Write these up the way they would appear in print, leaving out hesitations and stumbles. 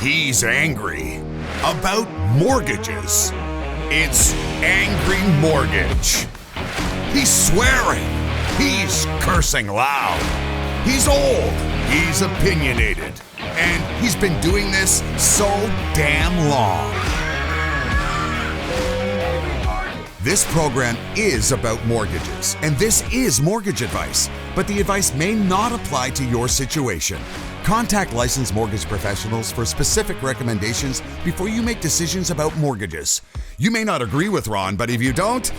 He's angry about mortgages. It's Angry Mortgage. He's swearing. He's cursing loud. He's old. He's opinionated. And he's been doing this so damn long. This program is about mortgages, and this is mortgage advice, but the advice may not apply to your situation. Contact licensed mortgage professionals for specific recommendations before you make decisions about mortgages. You may not agree with Ron, but if you don't,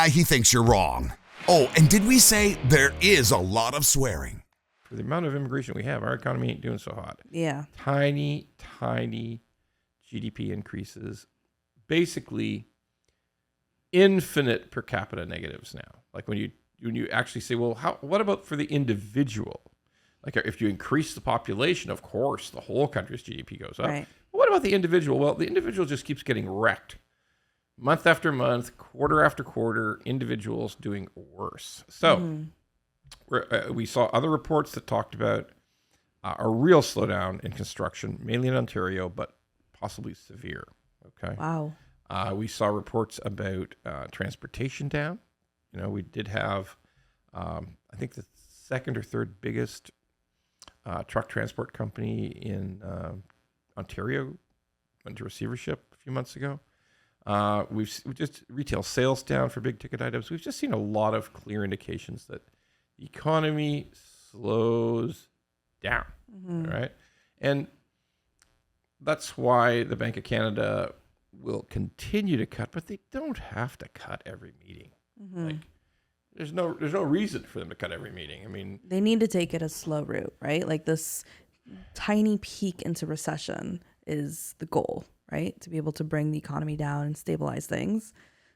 he thinks you're wrong. Oh, and did we say there is a lot of swearing? For the amount of immigration we have, our economy ain't doing so hot. Yeah. Tiny GDP increases. Basically, infinite per capita negatives now. Like when you actually say, well, what about for the individual? Like if you increase the population, of course, the whole country's GDP goes up. Right. But what about the individual? Well, the individual just keeps getting wrecked. Month after month, quarter after quarter, individuals doing worse. So we saw other reports that talked about a real slowdown in construction, mainly in Ontario, but possibly severe. Okay. Wow. We saw reports about transportation down. You know, we did have, I think, the second or third biggest truck transport company in Ontario went to receivership a few months ago. We've just retail sales down for big ticket items. We've just seen a lot of clear indications that the economy slows down, right? And that's why the Bank of Canada will continue to cut, but they don't have to cut every meeting. Like, there's no reason for them to cut every meeting. I mean, they need to take it a slow route, right? Like this tiny peak into recession is the goal, right? To be able to bring the economy down and stabilize things.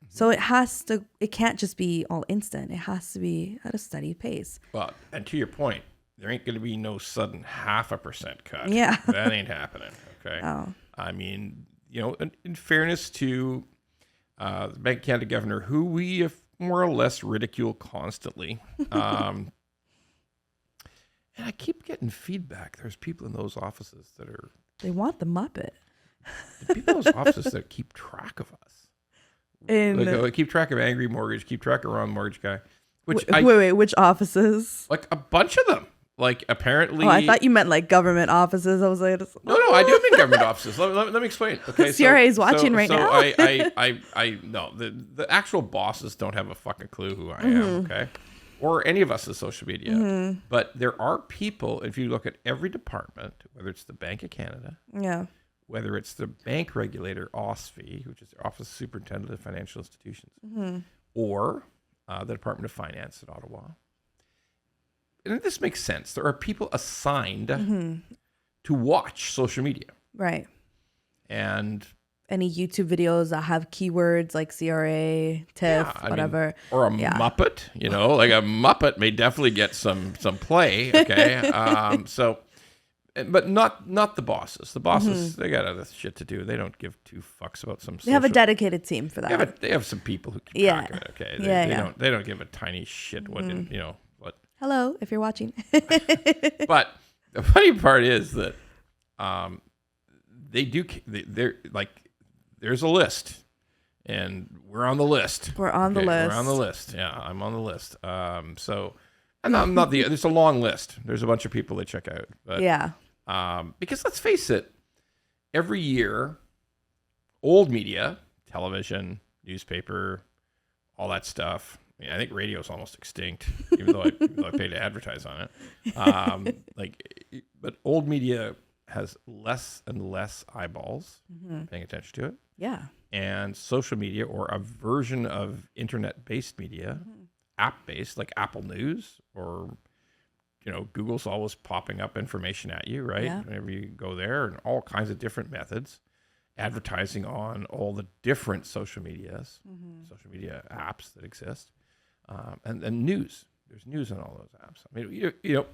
So it can't just be all instant. It has to be at a steady pace. Well, and to your point, there ain't going to be no sudden 0.5% cut. Yeah. That ain't happening. Okay. Oh. I mean, you know, in fairness to the Bank of Canada governor, who we have more or less ridicule constantly. And I keep getting feedback. There's people in those offices that are... They want the Muppet. People in those offices that keep track of us. Keep track of Angry Mortgage, keep track of Ron Mortgage Guy. Wait, which offices? Like a bunch of them. Like apparently... Oh, I thought you meant like government offices. I was like... No, I do mean government offices. Let me explain. Okay, CRA is watching right now. No, the actual bosses don't have a fucking clue who I am, okay? Or any of us in social media. But there are people, if you look at every department, whether it's the Bank of Canada, whether it's the bank regulator, OSFI, which is the Office of Superintendent of Financial Institutions, or the Department of Finance in Ottawa. And this makes sense. There are people assigned to watch social media. Right. And any YouTube videos that have keywords like CRA, TIFF, whatever. Or a Muppet, you know, like a Muppet may definitely get some play. Okay. But not the bosses. The bosses, they got other shit to do. They don't give two fucks about some. They have a dedicated team for that. They have some people who keep track of it. Okay. They don't give a tiny shit what you know what. Hello, if you're watching. But the funny part is that they're like, there's a list, and we're on the list. We're on the list. We're on the list. Yeah, I'm on the list. So, and I'm not the. There's a long list. There's a bunch of people they check out. But, because let's face it, every year, old media, television, newspaper, all that stuff. I think radio is almost extinct, even though I pay to advertise on it. But old media has less and less eyeballs paying attention to it. Yeah. And social media, or a version of internet-based media, app-based, like Apple News, or, you know, Google's always popping up information at you, right? Yeah. Whenever you go there, and all kinds of different methods. Advertising on all the different social media apps that exist. And news. There's news on all those apps. I mean, you know,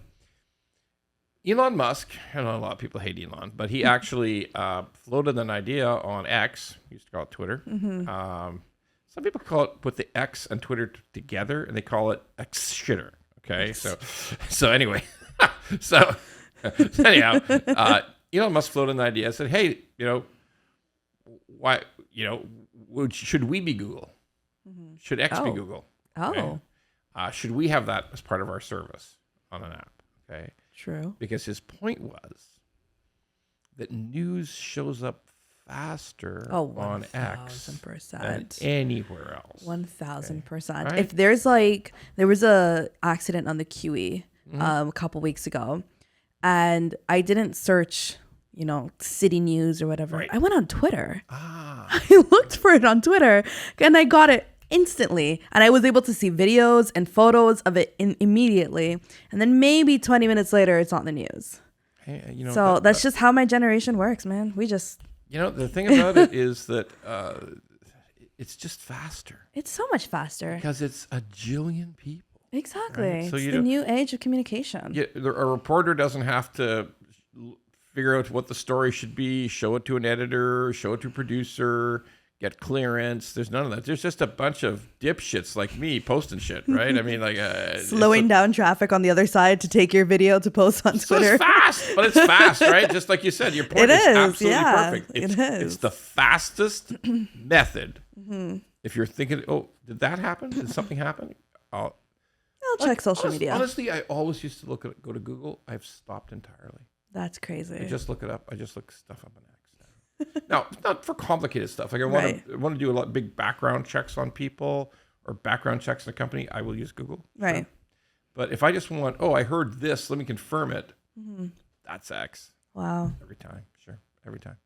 Elon Musk, I know a lot of people hate Elon, but he actually floated an idea on X. We used to call it Twitter. Some people put the X and Twitter together, and they call it X-shitter. Okay, so anyway, so anyhow, Elon Musk floated an idea. I said, hey, why, should we be Google? Should X be Google? Oh. Okay? Should we have that as part of our service on an app? Okay. True. Because his point was that news shows up faster on X than anywhere else. 1,000%. Right? If there's there was a accident on the QE a couple weeks ago, and I didn't search, city news or whatever. Right. I went on Twitter. I looked for it on Twitter, and I got it instantly, and I was able to see videos and photos of it immediately, and then maybe 20 minutes later, it's on the news. Hey, so that's just how my generation works, man. We just... the thing about it is that it's just faster. It's so much faster. Because it's a jillion people. Exactly. Right? So it's the new age of communication. A reporter doesn't have to figure out what the story should be, show it to an editor, show it to a producer, get clearance. There's none of that. There's just a bunch of dipshits like me posting shit, right? I mean, slowing down traffic on the other side to take your video to post on Twitter. It's fast, but it's fast, right? Just like you said, your point is absolutely perfect. It's the fastest method. If you're thinking, oh, did that happen? Did something happen? I'll check social media. Honestly, I always used to go to Google. I've stopped entirely. That's crazy. I just look it up. I just look stuff up on X now. Not for complicated stuff. Like I want to do a lot of big background checks on people or background checks in a company. I will use Google. Right. Sure. But if I just want, I heard this, let me confirm it. That's X. Wow. Every time. Sure. Every time.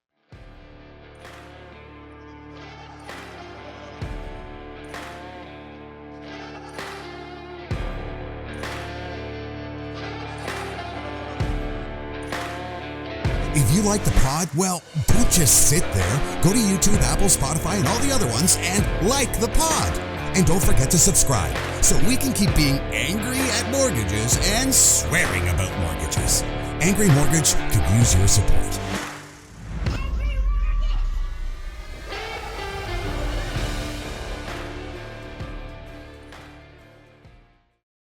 If you like the pod, well, don't just sit there. Go to YouTube, Apple, Spotify, and all the other ones and like the pod. And don't forget to subscribe so we can keep being angry at mortgages and swearing about mortgages. Angry Mortgage could use your support.